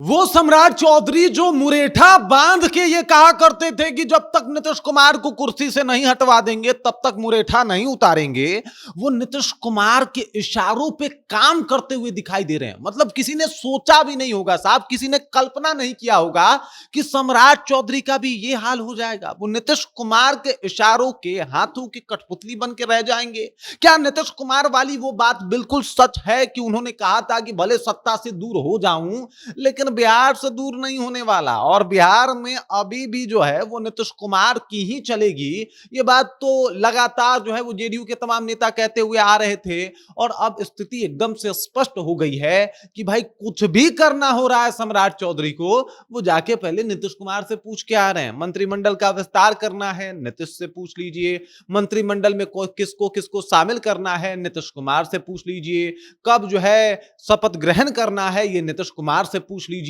वो सम्राट चौधरी जो मुरेठा बांध के ये कहा करते थे कि जब तक नीतीश कुमार को कुर्सी से नहीं हटवा देंगे तब तक मुरेठा नहीं उतारेंगे, वो नीतीश कुमार के इशारों पे काम करते हुए दिखाई दे रहे हैं। मतलब किसी ने सोचा भी नहीं होगा साहब, किसी ने कल्पना नहीं किया होगा कि सम्राट चौधरी का भी ये हाल हो जाएगा। वो नीतीश कुमार के इशारों के हाथों की कठपुतली बन के रह जाएंगे। क्या नीतीश कुमार वाली वो बात बिल्कुल सच है कि उन्होंने कहा था कि भले सत्ता से दूर हो जाऊं लेकिन बिहार से दूर नहीं होने वाला, और बिहार में अभी भी जो है वो नीतीश कुमार की ही चलेगी। ये बात तो लगातार जो है वो जेडीयू के तमाम नेता कहते हुए आ रहे थे, और अब स्थिति एकदम से स्पष्ट हो गई है कि भाई कुछ भी करना हो रहा है सम्राट चौधरी को, वो जाके पहले नीतीश कुमार से पूछ के आ रहे हैं। मंत्रिमंडल का विस्तार करना है, नीतीश से पूछ लीजिए। मंत्रिमंडल में किसको किसको शामिल करना है, नीतीश कुमार से पूछ लीजिए। कब जो है शपथ ग्रहण करना है, ये नीतीश कुमार से पूछ लीजिए।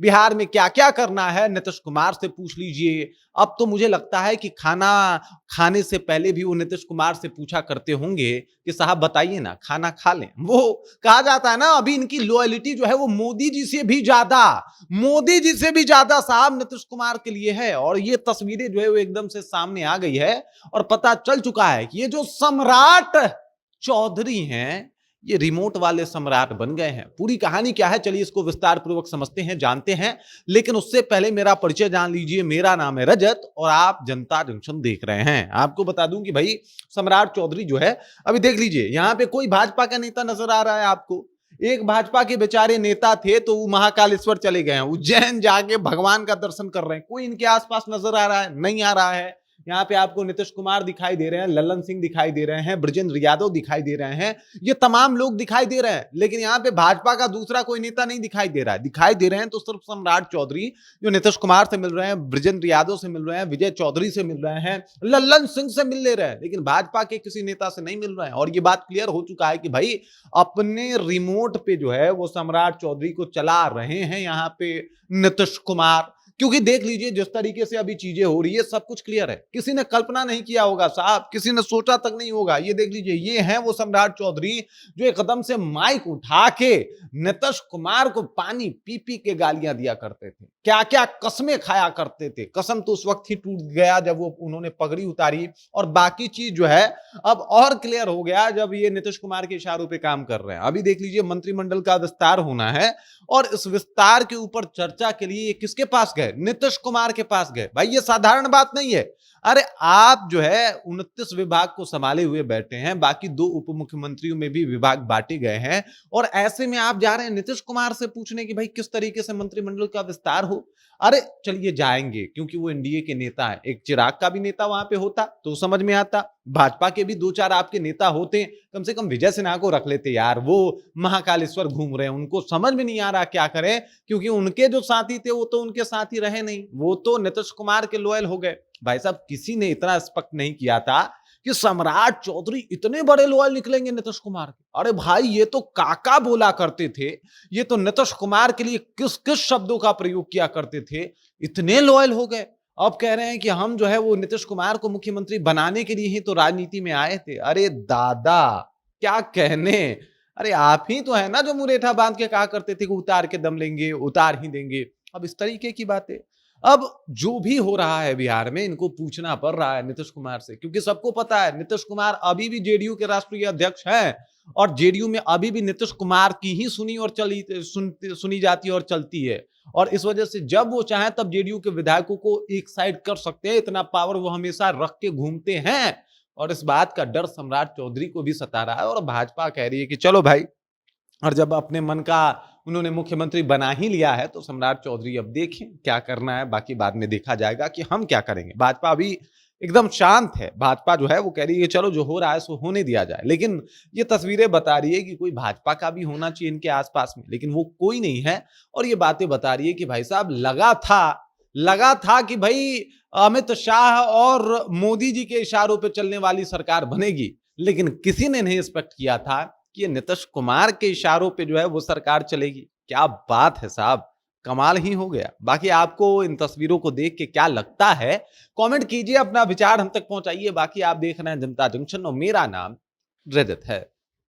बिहार में क्या क्या करना है, नीतीश कुमार से पूछ लीजिए। अब तो मुझे लगता है कि खाना खाने से पहले भी वो नीतीश कुमार से पूछा करते होंगे कि साहब बताइए ना, खाना खा लें। वो कहा जाता है ना, अभी इनकी लॉयल्टी जो है वो मोदी जी से भी ज्यादा साहब नीतीश कुमार के लिए है। और ये तस्वीरें जो है वो एकदम से सामने आ गई है और पता चल चुका है कि ये जो सम्राट चौधरी हैं ये रिमोट वाले सम्राट बन गए हैं। पूरी कहानी क्या है, चलिए इसको विस्तार पूर्वक समझते हैं, जानते हैं। लेकिन उससे पहले मेरा परिचय जान लीजिए। मेरा नाम है रजत और आप जनता जंक्शन देख रहे हैं। आपको बता दूं कि भाई सम्राट चौधरी जो है, अभी देख लीजिए यहां पे कोई भाजपा का नेता नजर आ रहा है आपको? एक भाजपा के बेचारे नेता थे तो वो महाकालेश्वर चले गए हैं, उज्जैन जाके भगवान का दर्शन कर रहे हैं। कोई इनके आसपास नजर आ रहा है? नहीं आ रहा है। यहाँ पे आपको नीतीश कुमार दिखाई दे रहे हैं, लल्लन सिंह दिखाई दे रहे हैं, बृजेंद्र यादव दिखाई दे रहे हैं, ये तमाम लोग दिखाई दे रहे हैं। लेकिन यहाँ पे भाजपा का दूसरा कोई नेता नहीं दिखाई दे रहा है। दिखाई दे रहे हैं तो सिर्फ सम्राट चौधरी, जो नीतीश कुमार से मिल रहे हैं, बृजेंद्र यादव से मिल रहे हैं, विजय चौधरी से मिल रहे हैं, लल्लन सिंह से मिल ले रहे हैं, लेकिन भाजपा के किसी नेता से नहीं मिल रहे हैं। और ये बात क्लियर हो चुका है कि भाई अपने रिमोट पे जो है वो सम्राट चौधरी को चला रहे हैं यहाँ पे नीतीश कुमार। क्योंकि देख लीजिए जिस तरीके से अभी चीजें हो रही है, सब कुछ क्लियर है। किसी ने कल्पना नहीं किया होगा साहब, किसी ने सोचा तक नहीं होगा। ये देख लीजिए, ये हैं वो सम्राट चौधरी जो एकदम से माइक उठा के नीतीश कुमार को पानी पी पी के गालियां दिया करते थे, क्या क्या कस्में खाया करते थे। कसम तो उस वक्त ही टूट गया जब वो उन्होंने पगड़ी उतारी, और बाकी चीज जो है अब और क्लियर हो गया जब ये नीतीश कुमार के इशारों पे काम कर रहे हैं। अभी देख लीजिए मंत्रिमंडल का विस्तार होना है, और इस विस्तार के ऊपर चर्चा के लिए किसके पास गए? नीतीश कुमार के पास गए। भाई ये साधारण बात नहीं है। अरे आप जो है 29 विभाग को संभाले हुए बैठे हैं, बाकी 2 उप मुख्यमंत्रियों में भी विभाग बांटे गए हैं, और ऐसे में आप जा रहे हैं नीतीश कुमार से पूछने की भाई किस तरीके से मंत्रिमंडल का विस्तार हो। अरे चलिए जाएंगे, क्योंकि वो एनडीए के नेता है। एक चिराग का भी नेता वहां पे होता तो समझ में आता, भाजपा के भी 2-4 आपके नेता होते, कम से कम विजय सिन्हा को रख लेते यार। वो महाकालेश्वर घूम रहे हैं, उनको समझ में नहीं आ रहा क्या करें, क्योंकि उनके जो साथी थे वो तो उनके साथी रहे नहीं, वो तो नीतीश कुमार के लॉयल हो गए। भाई साहब किसी ने इतना स्पष्ट नहीं किया था कि सम्राट चौधरी इतने बड़े लॉयल निकलेंगे नीतीश कुमार के। अरे भाई ये तो काका बोला करते थे, ये तो नीतीश कुमार के लिए किस किस शब्दों का प्रयोग किया करते थे, इतने लॉयल हो गए। अब कह रहे हैं कि हम जो है वो नीतीश कुमार को मुख्यमंत्री बनाने के लिए ही तो राजनीति में आए थे। अरे दादा क्या कहने, अरे आप ही तो है ना जो मुरेठा बांध के कहा करते थे कि उतार के दम लेंगे, उतार ही देंगे। अब इस तरीके की बातें, अब जो भी हो रहा है बिहार में इनको पूछना पड़ रहा है नीतीश कुमार से, क्योंकि सबको पता है नीतीश कुमार अभी भी जेडीयू के राष्ट्रीय अध्यक्ष हैं, और जेडीयू में अभी भी नीतीश कुमार की ही सुनी जाती है और चलती है। और इस वजह से जब वो चाहे तब जेडीयू के विधायकों को एक साइड कर सकते हैं, इतना पावर वो हमेशा रख के घूमते हैं। और इस बात का डर सम्राट चौधरी को भी सता रहा है, और भाजपा कह रही है कि चलो भाई, और जब अपने मन का उन्होंने मुख्यमंत्री बना ही लिया है तो सम्राट चौधरी अब देखें क्या करना है, बाकी बाद में देखा जाएगा कि हम क्या करेंगे। भाजपा अभी एकदम शांत है। भाजपा जो है वो कह रही है चलो जो हो रहा है सो होने दिया जाए, लेकिन ये तस्वीरें बता रही है कि कोई भाजपा का भी होना चाहिए इनके आसपास में, लेकिन वो कोई नहीं है। और ये बातें बता रही है कि भाई साहब लगा था कि भाई अमित शाह और मोदी जी के इशारों पर चलने वाली सरकार बनेगी, लेकिन किसी ने नहीं एक्सपेक्ट किया था कि नीतीश कुमार के इशारों पे जो है वो सरकार चलेगी। क्या बात है साहब, कमाल ही हो गया। बाकी आपको इन तस्वीरों को देख के क्या लगता है, कमेंट कीजिए, अपना विचार हम तक पहुंचाइए। बाकी आप देख रहे हैं जनता जंक्शन और मेरा नाम रजत है।